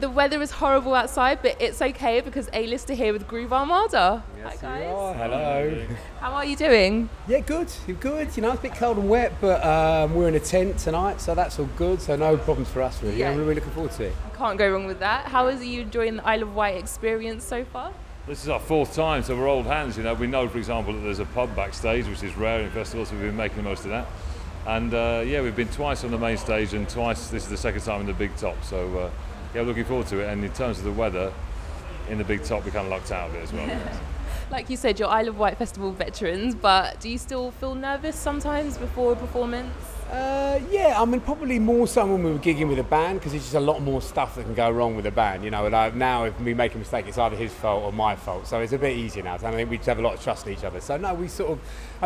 The weather is horrible outside, but it's okay because A-List are here with Groove Armada. Yes, Hi guys. Hello. How are you doing? Yeah, good. Good. You know, it's a bit cold and wet, but we're in a tent tonight, so that's all good. So no problems for us, really. Yeah. I'm really looking forward to it. Can't go wrong with that. How is you enjoying the Isle of Wight experience so far? This is our fourth time, so we're old hands. You know, we know, for example, that there's a pub backstage, which is rare in festivals, so we've been making the most of that. And yeah, we've been twice on the main stage, and twice. This is the second time in the big top. So yeah, looking forward to it. And in terms of the weather, in the big top, we kind of lucked out of it as well. Like you said, you're Isle of Wight Festival veterans, but do you still feel nervous sometimes before a performance? Yeah, I mean, probably more so when we were gigging with a band, because there's just a lot more stuff that can go wrong with a band. You know, like now if we make a mistake, it's either his fault or my fault. So it's a bit easier now. I think we just have a lot of trust in each other. So no, I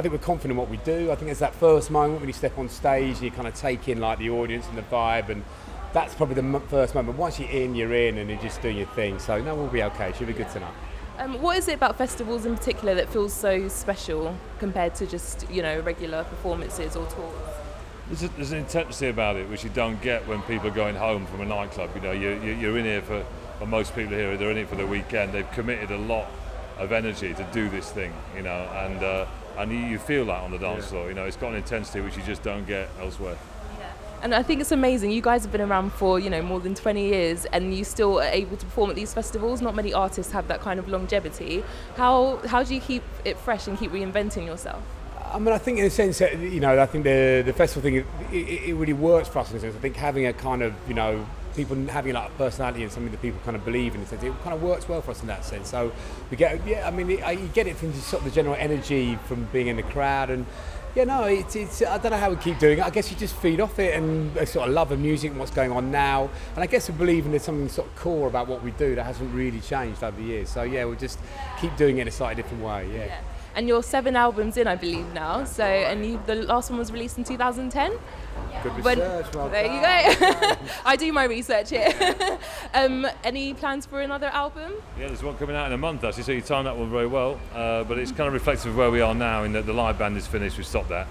think we're confident in what we do. I think it's that first moment when you step on stage, you kind of take in like the audience and the vibe, and that's probably the first moment. Once you're in, and you're just doing your thing. So no, we'll be okay. Should be good tonight. What is it about festivals in particular that feels so special compared to just, regular performances or tours? There's an intensity about it which you don't get when people are going home from a nightclub. You know, you're in here for most people here, they're in it for the weekend. They've committed a lot of energy to do this thing, and you feel that on the dance floor. You know, it's got an intensity which you just don't get elsewhere. And I think it's amazing. You guys have been around for, more than 20 years and you still are able to perform at these festivals. Not many artists have that kind of longevity. How do you keep it fresh and keep reinventing yourself? I mean, I think in a sense that, I think the festival thing, it really works for us in a sense. I think having a kind of, people having like a personality and something that people kind of believe in a sense, it kind of works well for us in that sense. So we get, you get it from sort of the general energy from being in the crowd, and it's I don't know how we keep doing it. I guess you just feed off it and a sort of love of music and what's going on now. And I guess we believe in there's something sort of core about what we do that hasn't really changed over the years. So yeah, we'll just keep doing it in a slightly different way. Yeah. And you're 7 albums in, I believe now. So, and the last one was released in 2010. Good research. Well there done. You go. I do my research here. Any plans for another album? Yeah, there's one coming out in a month actually, so you timed that one very well. But it's kind of reflective of where we are now in that the live band is finished, we've stopped that.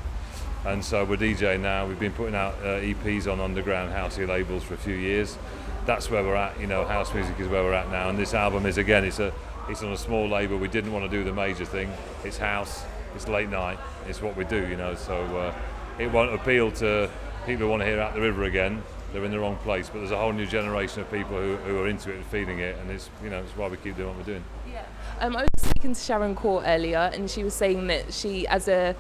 And so we're DJing now. We've been putting out EPs on underground housey labels for a few years. That's where we're at, house music is where we're at now. And this album is, again, it's on a small label. We didn't want to do the major thing. It's house, it's late night, it's what we do, so it won't appeal to people who want to hear Out the River again. They're in the wrong place, but there's a whole new generation of people who are into it and feeling it, and it's why we keep doing what we're doing. Yeah. I was speaking to Sharon Court earlier, and she was saying that she, as a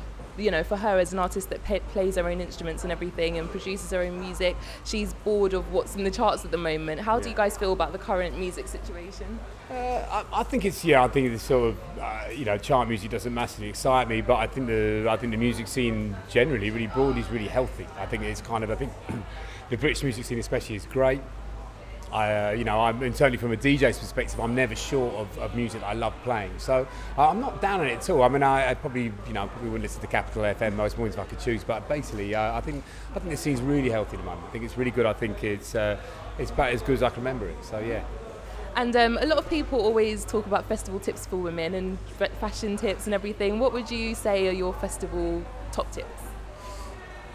for her as an artist that plays her own instruments and everything and produces her own music, she's bored of what's in the charts at the moment. How do you guys feel about the current music situation? I think it's sort of chart music doesn't massively excite me, but I think the music scene generally, really broadly, is really healthy. I think the British music scene especially is great. And certainly from a DJ's perspective, I'm never short of music that I love playing. So I'm not down on it at all. I mean, I probably wouldn't listen to Capital FM most mornings if I could choose. But basically, I think the scene's really healthy at the moment. I think it's really good. I think it's about as good as I can remember it. So yeah. And a lot of people always talk about festival tips for women and fashion tips and everything. What would you say are your festival top tips?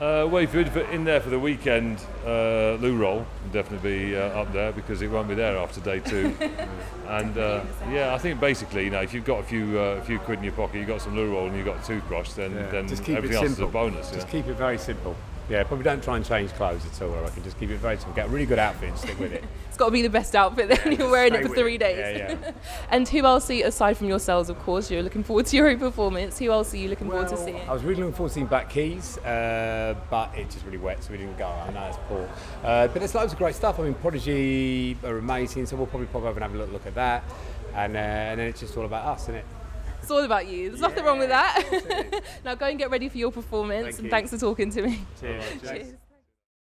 Well, if you're in there for the weekend, loo roll will definitely be up there because it won't be there after day 2. And yeah, I think basically, if you've got a few quid in your pocket, you've got some loo roll and you've got a toothbrush, then everything else is a bonus. Just keep it very simple. Yeah, probably don't try and change clothes at all. I reckon just keep it very simple. Get a really good outfit and stick with it. It's got to be the best outfit then. You're wearing it for 3 days. Yeah. And who else, aside from yourselves, of course, you're looking forward to your own performance. Who else are you looking forward to seeing? I was really looking forward to seeing Black Keys, but it's just really wet, so we didn't go. I know it's poor. But there's loads of great stuff. I mean, Prodigy are amazing, so we'll probably pop over and have a look at that. And then it's just all about us, isn't it? It's all about you. There's nothing wrong with that. Now go and get ready for your performance. Thanks for talking to me. Cheers. Cheers.